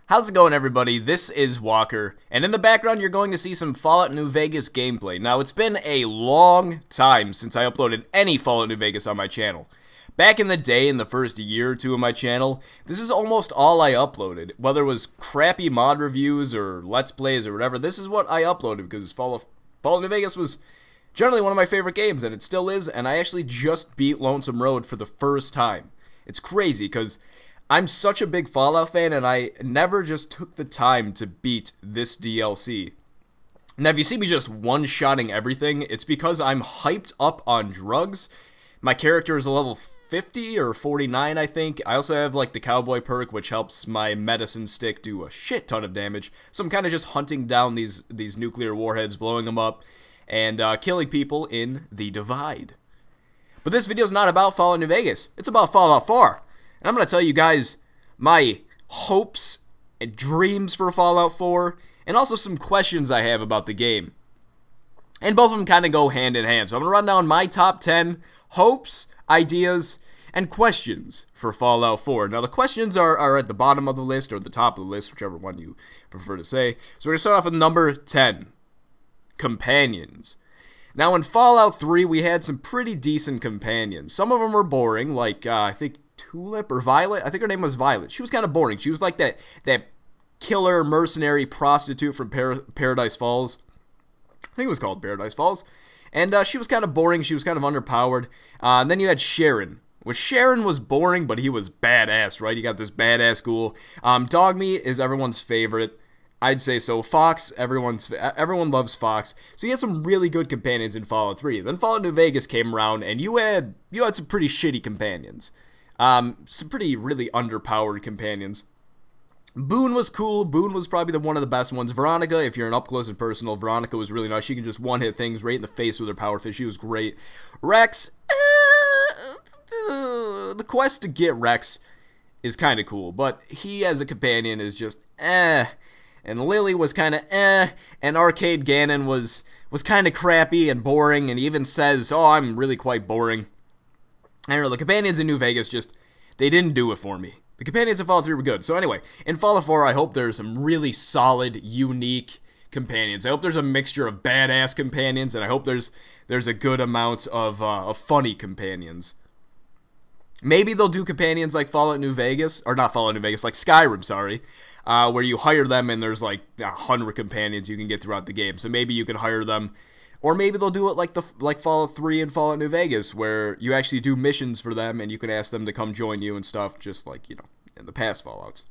How's it going, everybody? This is Walker, and in the background you're going to see some Fallout New Vegas gameplay. Now, it's been a long time since I uploaded any Fallout New Vegas on my channel. Back in the day, in the first year or two of my channel, this is almost all I uploaded. Whether it was crappy mod reviews or Let's Plays or whatever, this is what I uploaded because Fallout New Vegas was generally one of my favorite games, and it still is, and I actually just beat Lonesome Road for the first time. It's crazy because I'm such a big Fallout fan, and I never just took the time to beat this DLC. Now, if you see me just one-shotting everything, it's because I'm hyped up on drugs. My character is a level 50 or 49, I think. I also have, like, the cowboy perk, which helps my medicine stick do a shit ton of damage. So I'm kind of just hunting down these nuclear warheads, blowing them up, and killing people in the Divide. But this video is not about Fallout New Vegas. It's about Fallout 4. And I'm going to tell you guys my hopes and dreams for Fallout 4, and also some questions I have about the game. And both of them kind of go hand in hand. So I'm going to run down my top 10 hopes, ideas, and questions for Fallout 4. Now, the questions are at the bottom of the list, or the top of the list, whichever one you prefer to say. So we're going to start off with number 10, companions. Now, in Fallout 3, we had some pretty decent companions. Some of them were boring, like, I think, Tulip or Violet? I think her name was Violet. She was kind of boring. She was like that killer mercenary prostitute from Paradise Falls. I think it was called Paradise Falls. And she was kind of boring. She was kind of underpowered. And then you had Sharon. Which Sharon was boring, but he was badass, right? You got this badass ghoul. Dogmeat is everyone's favorite. I'd say so. Fox, everyone loves Fox. So you had some really good companions in Fallout 3. Then Fallout New Vegas came around, and you had some pretty shitty companions. Some pretty really underpowered companions. Boone was cool. Boone was probably one of the best ones. Veronica, if you're an up-close and personal, Veronica was really nice. She can just one-hit things right in the face with her power fist. She was great. Rex, the quest to get Rex is kind of cool, but he as a companion is just And Lily was kind of and Arcade Gannon was kind of crappy and boring, and he even says, "Oh, I'm really quite boring." I don't know, the companions in New Vegas they didn't do it for me. The companions in Fallout 3 were good. So anyway, in Fallout 4, I hope there's some really solid, unique companions. I hope there's a mixture of badass companions, and I hope there's a good amount of funny companions. Maybe they'll do companions like Fallout New Vegas, or not Fallout New Vegas, like Skyrim, sorry, where you hire them and there's like 100 companions you can get throughout the game. So maybe you can hire them. Or maybe they'll do it like Fallout 3 and Fallout New Vegas, where you actually do missions for them and you can ask them to come join you and stuff, just like, in the past Fallouts.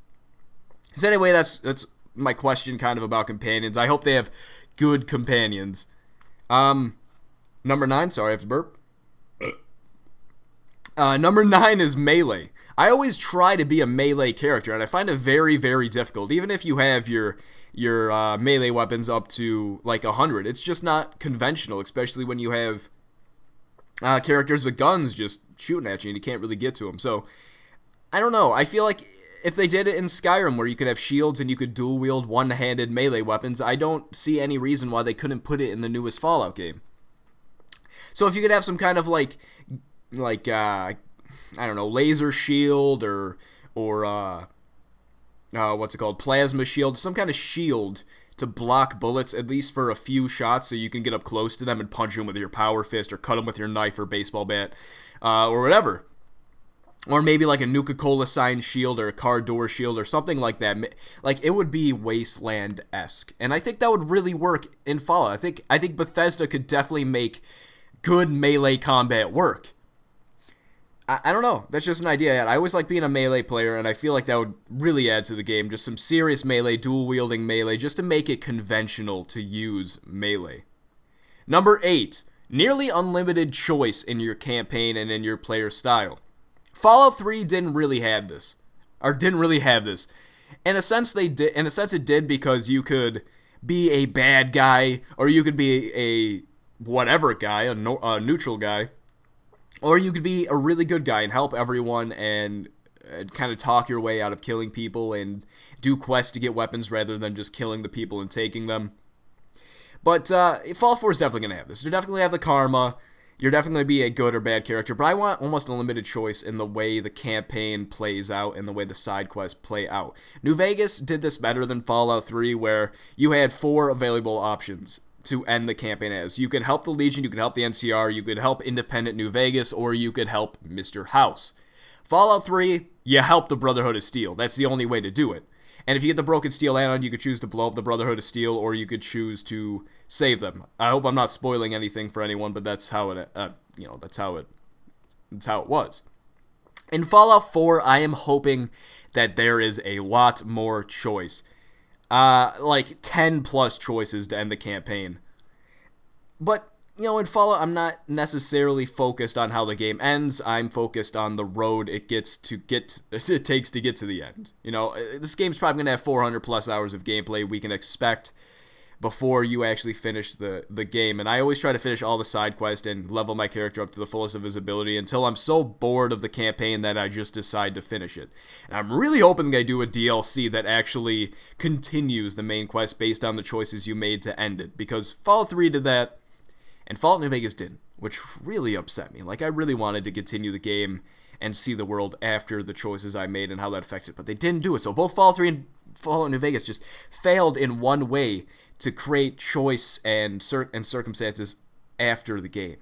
So anyway, that's my question kind of about companions. I hope they have good companions. Number 9, sorry, I have to burp. Number 9 is melee. I always try to be a melee character, and I find it very, very difficult. Even if you have your melee weapons up to like 100, it's just not conventional, especially when you have characters with guns just shooting at you and you can't really get to them. So I don't know. I feel like if they did it in Skyrim, where you could have shields and you could dual wield one-handed melee weapons, I don't see any reason why they couldn't put it in the newest Fallout game. So if you could have some kind of like I don't know, laser shield or what's it called, plasma shield, some kind of shield to block bullets, at least for a few shots, so you can get up close to them and punch them with your power fist or cut them with your knife or baseball bat, or whatever. Or maybe like a Nuka-Cola sign shield or a car door shield or something like that. Like, it would be Wasteland-esque, and I think that would really work in Fallout. I think Bethesda could definitely make good melee combat work. I don't know. That's just an idea. I always like being a melee player, and I feel like that would really add to the game. Just some serious melee, dual-wielding melee, just to make it conventional to use melee. Number 8, nearly unlimited choice in your campaign and in your player style. Fallout 3 didn't really have this. In a sense, it did, because you could be a bad guy, or you could be a whatever guy, a neutral guy. Or you could be a really good guy and help everyone and kind of talk your way out of killing people and do quests to get weapons rather than just killing the people and taking them. But Fallout 4 is definitely going to have this. They're definitely going to have the karma. You're definitely going to be a good or bad character, but I want almost unlimited choice in the way the campaign plays out and the way the side quests play out. New Vegas did this better than Fallout 3, where you had 4 available options to end the campaign as. You could help the Legion, you could help the NCR, you could help independent New Vegas, or you could help Mr. House. Fallout 3, you help the Brotherhood of Steel. That's the only way to do it. And if you get the Broken Steel add-on, you could choose to blow up the Brotherhood of Steel, or you could choose to save them. I hope I'm not spoiling anything for anyone, but that's how it, that's how it was. In Fallout 4, I am hoping that there is a lot more choice, like 10 plus choices to end the campaign. But in Fallout, I'm not necessarily focused on how the game ends. I'm focused on the road it takes to get to the end. This game's probably gonna have 400 plus hours of gameplay we can expect before you actually finish the game. And I always try to finish all the side quests and level my character up to the fullest of his ability until I'm so bored of the campaign that I just decide to finish it. And I'm really hoping they do a DLC that actually continues the main quest based on the choices you made to end it, because Fallout 3 did that. And Fallout New Vegas didn't, which really upset me. Like, I really wanted to continue the game and see the world after the choices I made and how that affected it, but they didn't do it. So both Fallout 3 and Fallout New Vegas just failed in one way to create choice and circumstances after the game.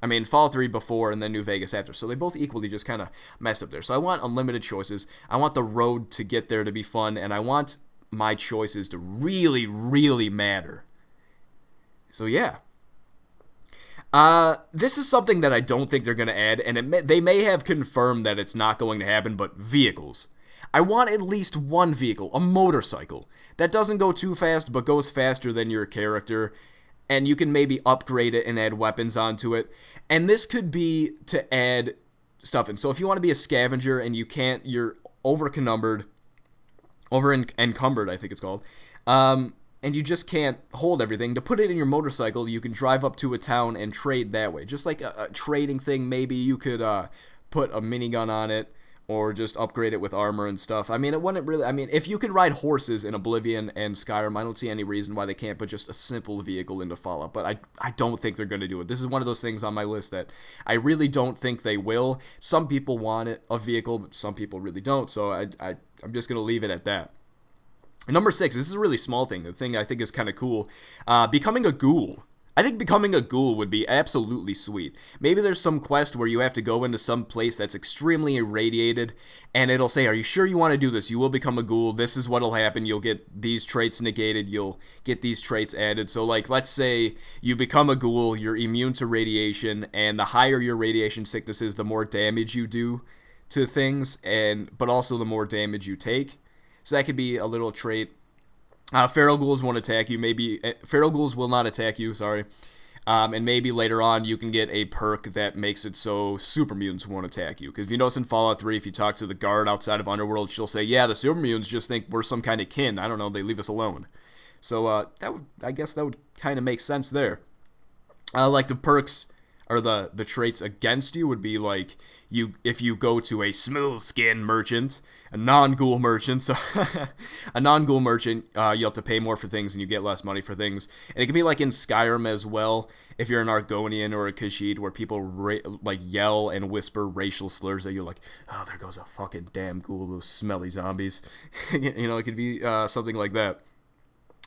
I mean, Fallout 3 before and then New Vegas after. So they both equally just kind of messed up there. So I want unlimited choices. I want the road to get there to be fun, and I want my choices to really, really matter. So yeah, this is something that I don't think they're going to add, and they may have confirmed that it's not going to happen, but vehicles. I want at least one vehicle, a motorcycle, that doesn't go too fast, but goes faster than your character, and you can maybe upgrade it and add weapons onto it. And this could be to add stuff in. So if you want to be a scavenger and you're encumbered, I think it's called, and you just can't hold everything, to put it in your motorcycle, you can drive up to a town and trade that way. Just like a trading thing, maybe you could put a minigun on it, or just upgrade it with armor and stuff. I mean, it wouldn't really... I mean, if you can ride horses in Oblivion and Skyrim, I don't see any reason why they can't put just a simple vehicle into Fallout, but I don't think they're going to do it. This is one of those things on my list that I really don't think they will. Some people want a vehicle, but some people really don't, so I'm just going to leave it at that. Number 6, this is a really small thing. The thing I think is kind of cool. Becoming a ghoul. I think becoming a ghoul would be absolutely sweet. Maybe there's some quest where you have to go into some place that's extremely irradiated, and it'll say, are you sure you want to do this? You will become a ghoul. This is what'll happen. You'll get these traits negated. You'll get these traits added. So, like, let's say you become a ghoul, you're immune to radiation, and the higher your radiation sickness is, the more damage you do to things, but also the more damage you take. So that could be a little trait. Feral ghouls won't attack you. Feral ghouls will not attack you, sorry. And maybe later on you can get a perk that makes it so super mutants won't attack you. Because if you notice in Fallout 3, if you talk to the guard outside of Underworld, she'll say, yeah, the super mutants just think we're some kind of kin. I don't know, they leave us alone. So I guess that would kind of make sense there. Like the perks or the traits against you would be like, if you go to a smooth skin merchant, a non-ghoul merchant, so a non-ghoul merchant, you have to pay more for things and you get less money for things. And it can be like in Skyrim as well, if you're an Argonian or a Khajiit, where people like yell and whisper racial slurs at you, like, oh, there goes a fucking damn ghoul, those smelly zombies. It could be something like that.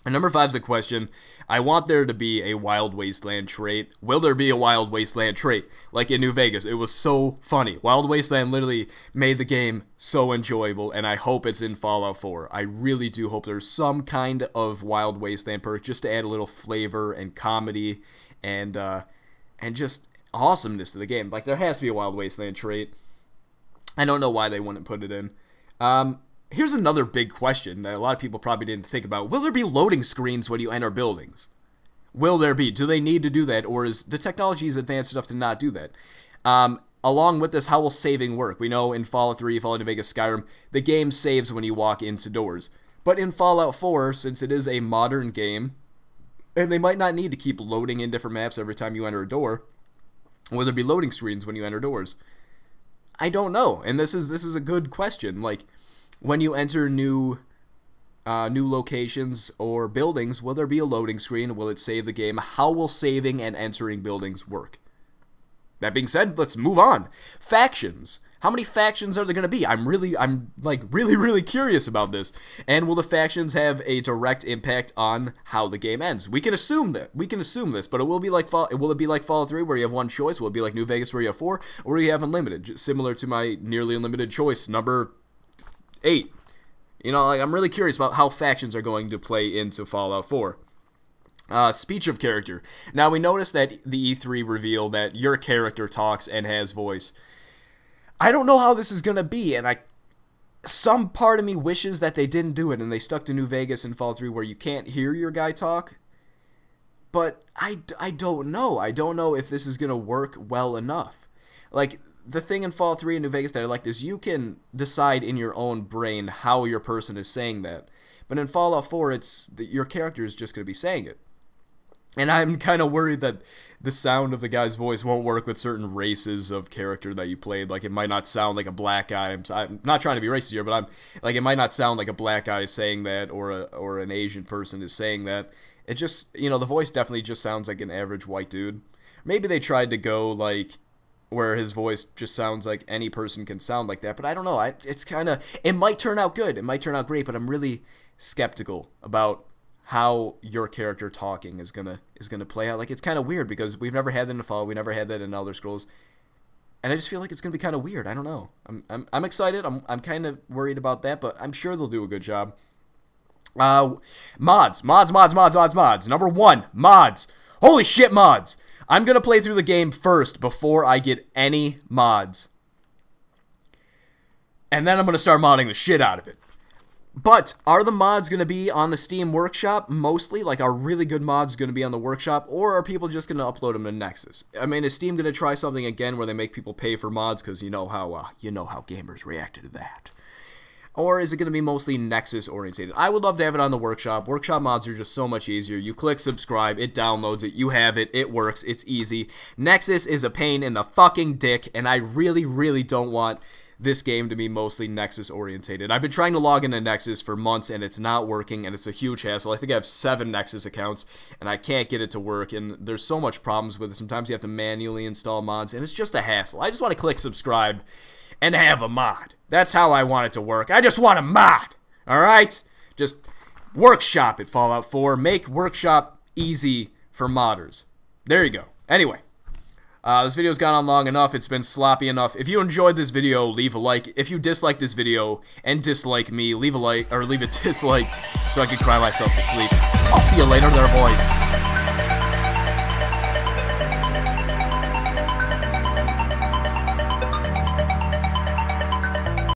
And number 5 is a question. I want there to be a Wild Wasteland trait. Will there be a Wild Wasteland trait? Like in New Vegas, it was so funny. Wild Wasteland literally made the game so enjoyable, and I hope it's in Fallout 4. I really do hope there's some kind of Wild Wasteland perk just to add a little flavor and comedy and just awesomeness to the game. Like, there has to be a Wild Wasteland trait. I don't know why they wouldn't put it in. Here's another big question that a lot of people probably didn't think about. Will there be loading screens when you enter buildings? Will there be? Do they need to do that, or is the technology advanced enough to not do that? Along with this, how will saving work? We know in Fallout 3, Fallout New Vegas, Skyrim, the game saves when you walk into doors. But in Fallout 4, since it is a modern game, and they might not need to keep loading in different maps every time you enter a door, will there be loading screens when you enter doors? I don't know, and this is a good question. Like, when you enter new new locations or buildings, will there be a loading screen? Will it save the game? How will saving and entering buildings work? That being said, let's move on. Factions. How many factions are there going to be? I'm really curious about this. And will the factions have a direct impact on how the game ends? We can assume that. We can assume this, but it will be like Fallout 3 where you have one choice? Will it be like New Vegas where you have 4? Or you have unlimited, similar to my nearly unlimited choice number 8. You know, like, I'm really curious about how factions are going to play into Fallout 4. Speech of character. Now, we noticed that the E3 reveal that your character talks and has voice. I don't know how this is going to be, and some part of me wishes that they didn't do it and they stuck to New Vegas and Fallout 3 where you can't hear your guy talk. But I don't know. I don't know if this is going to work well enough. Like, the thing in Fallout 3 and New Vegas that I liked is you can decide in your own brain how your person is saying that. But in Fallout 4, your character is just going to be saying it. And I'm kind of worried that the sound of the guy's voice won't work with certain races of character that you played. Like, it might not sound like a black guy. I'm not trying to be racist here, but it might not sound like a black guy is saying that or an Asian person is saying that. It just, the voice definitely just sounds like an average white dude. Maybe they tried to go, like, where his voice just sounds like any person can sound like that, but I don't know. It might turn out good. It might turn out great, but I'm really skeptical about how your character talking is gonna play out. Like, it's kind of weird because we've never had that in Fallout, we never had that in Elder Scrolls, and I just feel like it's gonna be kind of weird. I don't know. I'm excited. I'm kind of worried about that, but I'm sure they'll do a good job. Mods. Number 1, mods. Holy shit, mods. I'm gonna play through the game first before I get any mods, and then I'm gonna start modding the shit out of it. But are the mods going to be on the Steam Workshop mostly? Like, are really good mods going to be on the Workshop? Or are people just going to upload them to Nexus? I mean, is Steam going to try something again where they make people pay for mods? Because you know how gamers reacted to that. Or is it going to be mostly Nexus orientated? I would love to have it on the Workshop. Workshop mods are just so much easier. You click subscribe, it downloads it, you have it, it works, it's easy. Nexus is a pain in the fucking dick, and I really don't want this game to be mostly Nexus orientated. I've been trying to log into Nexus for months and it's not working, and it's a huge hassle. I think I have 7 Nexus accounts and I can't get it to work, and there's so much problems with it. Sometimes you have to manually install mods and it's just a hassle. I just want to click subscribe and have a mod. That's how I want it to work. I just want a mod. Alright? Just workshop it, Fallout 4. Make workshop easy for modders. There you go. Anyway. This video's gone on long enough. It's been sloppy enough. If you enjoyed this video, leave a like. If you dislike this video and dislike me, leave a like or leave a dislike so I can cry myself to sleep. I'll see you later there, boys.